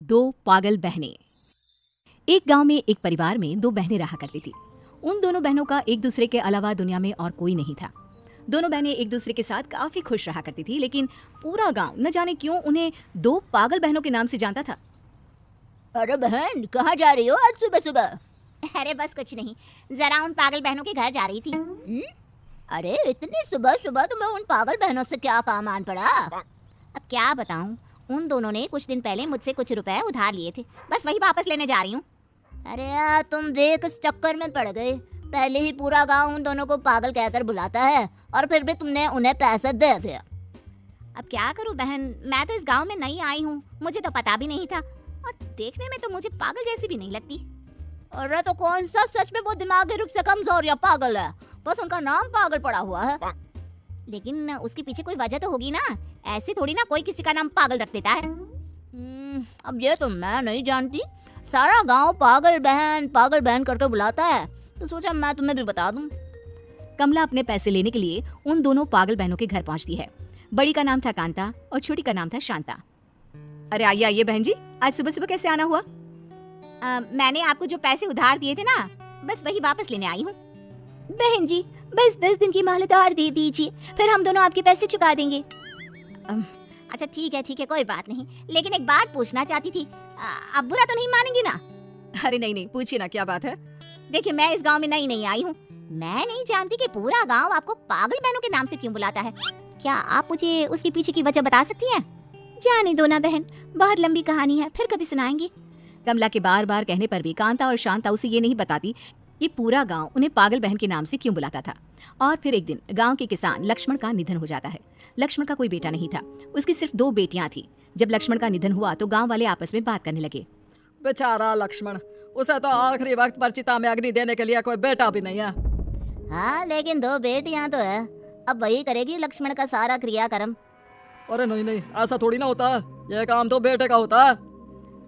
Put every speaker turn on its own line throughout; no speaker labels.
दो पागल बहनें। एक गांव में एक परिवार में दो बहनें रहा करती थी। उन दोनों बहनों का एक दूसरे के अलावा दुनिया में और कोई नहीं था। दोनों बहनें एक दूसरे के साथ काफी खुश रहा करती थी, लेकिन पूरा गांव न जाने क्यों उन्हें दो पागल बहनों के नाम से जानता था।
अरे बहन, कहाँ जा रही हो आज सुबह सुबह?
अरे बस कुछ नहीं, जरा उन पागल बहनों के घर जा रही थी।
अरे इतनी सुबह सुबह तुम्हें उन पागल बहनों से क्या काम आन पड़ा?
अब क्या बताऊं, उन दोनों ने कुछ दिन पहले मुझसे कुछ रुपए उधार लिए थे, बस वही वापस लेने जा रही हूँ।
अरे यार, तुम देख इस चक्कर में पड़ गए। पहले ही पूरा गांव उन दोनों को पागल कहकर बुलाता है और फिर भी तुमने उन्हें पैसे दे दिया।
अब क्या करूं बहन, मैं तो इस गांव में नई आई हूँ, मुझे तो पता भी नहीं था, और देखने में तो मुझे पागल जैसी भी नहीं लगती।
अरे तो कौन सा सच में वो दिमागी रूप से कमजोर या पागल है? बस उनका नाम पागल पड़ा हुआ है।
लेकिन उसके पीछे कोई वजह तो होगी ना, ऐसे थोड़ी ना कोई किसी का नाम पागल रख देता है।
अब ये तो मैं नहीं जानती। सारा गांव पागल बहन करके बुलाता है, तो सोचा मैं तुम्हें भी बता दूं।
कमला अपने पैसे लेने के लिए उन दोनों पागल बहनों के घर पहुंचती है। बड़ी का नाम था कांता और छोटी का नाम था शांता। अरे आइए आइए बहन जी, आज सुबह सुबह कैसे आना हुआ?
मैंने आपको जो पैसे उधार दिए थे ना, बस वही वापस लेने आई हूँ। बहन जी, बस 10 दिन की मोहलत और दे दीजिए, फिर हम दोनों आपके पैसे चुका देंगे। अच्छा ठीक है, कोई बात नहीं, लेकिन एक बात पूछना चाहती थी। आप बुरा तो नहीं मानेंगे ना?
अरे नहीं, पूछिए ना, क्या बात है?
देखिए, मैं इस गांव में नई आई हूँ, मैं नहीं जानती कि पूरा गांव आपको पागल बहनों के नाम से क्यों बुलाता है। क्या आप मुझे उसके पीछे की वजह बता सकती हैं? जाने दो ना बहन, बहुत लंबी कहानी है, फिर कभी सुनाएंगे।
कमला के बार बार कहने पर भी कांता और शांता उसे ये नहीं बताती कि पूरा गांव उन्हें पागल बहन के नाम से क्यों बुलाता था। और फिर एक दिन गांव के किसान लक्ष्मण का निधन हो जाता है। लक्ष्मण का कोई बेटा नहीं था, उसकी सिर्फ 2 बेटियां थी। जब लक्ष्मण का निधन हुआ तो गांव वाले आपस में बात करने लगे।
बेचारा लक्ष्मण, उसे तो आखिरी वक्त पर चिता में अग्नि देने के लिए कोई बेटा भी नहीं है।
हाँ, लेकिन 2 बेटियां तो है, अब वही करेगी लक्ष्मण का सारा क्रियाक्रम।
अरे नहीं, ऐसा थोड़ी ना होता है, ये काम तो बेटे का होता है।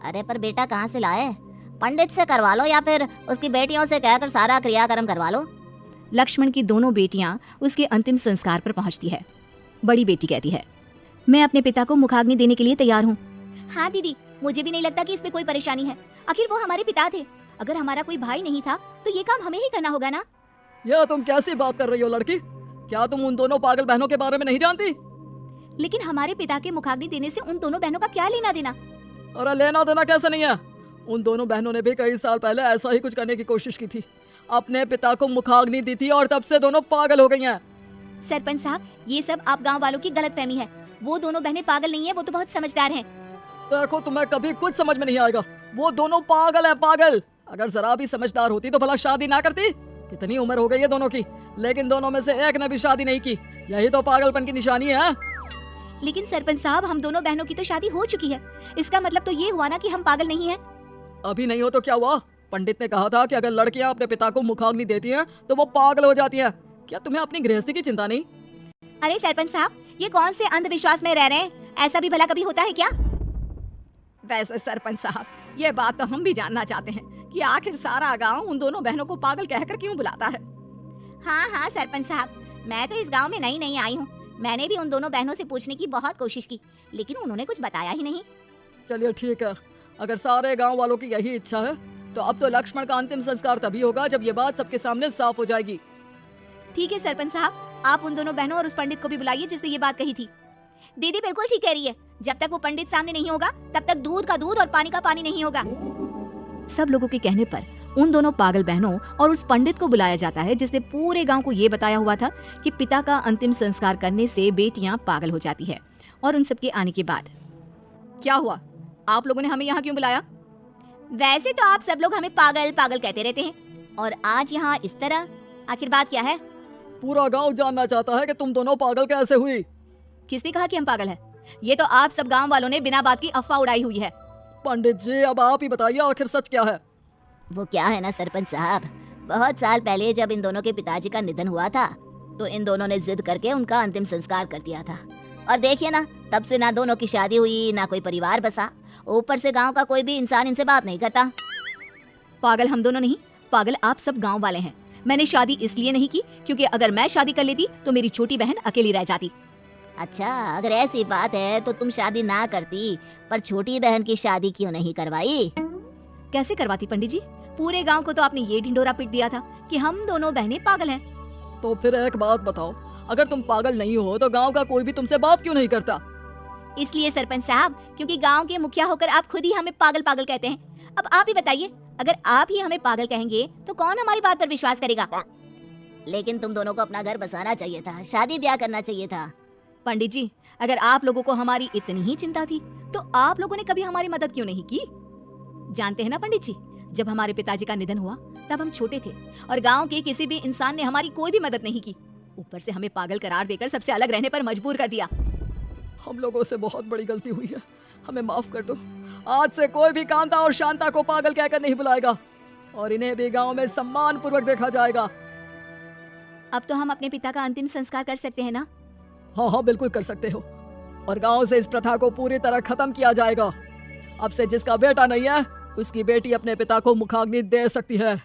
अरे पर बेटा कहाँ से लाए? पंडित से करवा लो या फिर उसकी बेटियों से कहकर सारा क्रियाक्रम करवा लो।
लक्ष्मण की दोनों बेटियां उसके अंतिम संस्कार पर पहुंचती है। बड़ी बेटी कहती है, मैं अपने पिता को मुखाग्नि देने के लिए तैयार हूँ।
हाँ दीदी, मुझे भी नहीं लगता कि इसमें कोई परेशानी है, आखिर वो हमारे पिता थे। अगर हमारा कोई भाई नहीं था तो ये काम हमें ही करना होगा ना।
यह तुम कैसी बात कर रही हो लड़की? क्या तुम उन दोनों पागल बहनों के बारे में नहीं जानती?
लेकिन हमारे पिता के मुखाग्नि देने से उन दोनों बहनों का क्या लेना देना?
अरे लेना देना कैसे नहीं है? उन दोनों बहनों ने भी कई साल पहले ऐसा ही कुछ करने की कोशिश की थी, अपने पिता को मुखाग्नि दी थी और तब से दोनों पागल हो गई हैं।
सरपंच साहब, ये सब आप गांव वालों की गलतफहमी है। वो दोनों बहनें पागल नहीं है, वो तो बहुत समझदार हैं।
देखो, तुम्हें कभी कुछ समझ में नहीं आएगा। वो दोनों पागल है, पागल। अगर जरा भी समझदार होती तो भला शादी ना करती। कितनी उम्र हो गई है दोनों की, लेकिन दोनों में से एक ने भी शादी नहीं की। यही तो पागलपन की निशानी है।
लेकिन सरपंच साहब, हम दोनों बहनों की तो शादी हो चुकी है, इसका मतलब तो ये हुआ ना कि हम पागल नहीं हैं।
अभी नहीं हो तो क्या हुआ? पंडित ने कहा था कि अगर लड़कियां अपने पिता को मुखाग्नि देती हैं तो वो पागल हो जाती हैं। क्या तुम्हें अपनी गृहस्थी की चिंता नहीं?
अरे सरपंच साहब, ये कौन से अंधविश्वास में रह रहे हैं? ऐसा भी भला कभी होता है क्या?
वैसे सरपंच साहब, ये बात तो हम भी जानना चाहते हैं कि आखिर सारा गांव उन दोनों बहनों को पागल कहकर क्यों बुलाता है।
हाँ सरपंच साहब, मैं तो इस गांव में नई आई हूँ। मैंने भी उन दोनों बहनों से पूछने की बहुत कोशिश की, लेकिन उन्होंने कुछ बताया ही नहीं।
चलिए ठीक है, अगर सारे गांव वालों की यही इच्छा है तो अब तो लक्ष्मण का अंतिम संस्कार तभी होगा जब ये बात सबके सामने साफ हो जाएगी।
ठीक है सरपंच साहब, आप उन दोनों बहनों और उस पंडित को भी बुलाइए जिसने ये बात कही थी। दीदी बिल्कुल ठीक कह रही है, जब तक वो पंडित सामने नहीं होगा तब तक दूध का दूध और पानी का पानी नहीं होगा।
सब लोगों के कहने पर उन दोनों पागल बहनों और उस पंडित को बुलाया जाता है जिसने पूरे गांव को ये बताया हुआ था कि पिता का अंतिम संस्कार करने से बेटियां पागल हो जाती है। और उन सबके आने के बाद क्या हुआ? आप लोगों ने हमें यहाँ क्यों बुलाया?
वैसे तो आप सब लोग हमें पागल पागल कहते रहते हैं, और आज यहाँ इस तरह, आखिर बात क्या है?
पूरा गांव जानना चाहता है कि तुम दोनों पागल कैसे हुई।
किसने कहा कि हम पागल हैं? ये तो आप सब गांव वालों ने बिना बात की अफवाह उड़ाई हुई है।
पंडित जी, अब आप ही बताइए, आखिर सच क्या है?
वो क्या है ना सरपंच साहब, बहुत साल पहले जब इन दोनों के पिताजी का निधन हुआ था तो इन दोनों ने जिद करके उनका अंतिम संस्कार कर दिया था। और देखिए ना, तब से ना दोनों की शादी हुई, ना कोई परिवार बसा, ऊपर से गांव का कोई भी इंसान इनसे बात नहीं करता।
पागल हम दोनों नहीं, पागल आप सब गांव वाले हैं। मैंने शादी इसलिए नहीं की क्योंकि अगर मैं शादी कर लेती तो मेरी छोटी बहन अकेली रह जाती।
अच्छा, अगर ऐसी बात है तो तुम शादी ना करती, पर छोटी बहन की शादी क्यों नहीं करवाई?
कैसे करवाती पंडित जी? पूरे गांव को तो आपने ये ढिंडोरा पीट दिया था कि हम दोनों बहनें पागल हैं।
तो फिर एक बात बताओ, अगर तुम पागल नहीं हो तो गांव का कोई भी तुमसे बात क्यों नहीं करता?
इसलिए सरपंच साहब, क्योंकि गांव के मुखिया होकर आप खुद ही हमें पागल पागल कहते हैं। अब आप ही बताइए, अगर आप ही हमें पागल कहेंगे तो कौन हमारी बात पर विश्वास करेगा?
लेकिन तुम दोनों को अपना घर बसाना चाहिए था, शादी ब्याह करना चाहिए था।
पंडित जी, अगर आप लोगों को हमारी इतनी ही चिंता थी तो आप लोगों ने कभी हमारी मदद क्यों नहीं की? जानते हैं ना पंडित जी, जब हमारे पिताजी का निधन हुआ तब हम छोटे थे और गांव के किसी भी इंसान ने हमारी कोई भी मदद नहीं की। ऊपर से हमें पागल करार देकर सबसे अलग रहने पर मजबूर कर दिया।
हम लोगों से बहुत बड़ी गलती हुई है, हमें माफ कर दो। आज से कोई भी कांता और शांता को पागल कहकर नहीं बुलाएगा और इन्हें भी गांव में सम्मान पूर्वक देखा जाएगा।
अब तो हम अपने पिता का अंतिम संस्कार कर सकते हैं ना?
हाँ हाँ, बिल्कुल कर सकते हो। और गांव से इस प्रथा को पूरी तरह खत्म किया जाएगा। अब से जिसका बेटा नहीं है उसकी बेटी अपने पिता को मुखाग्नि दे सकती है।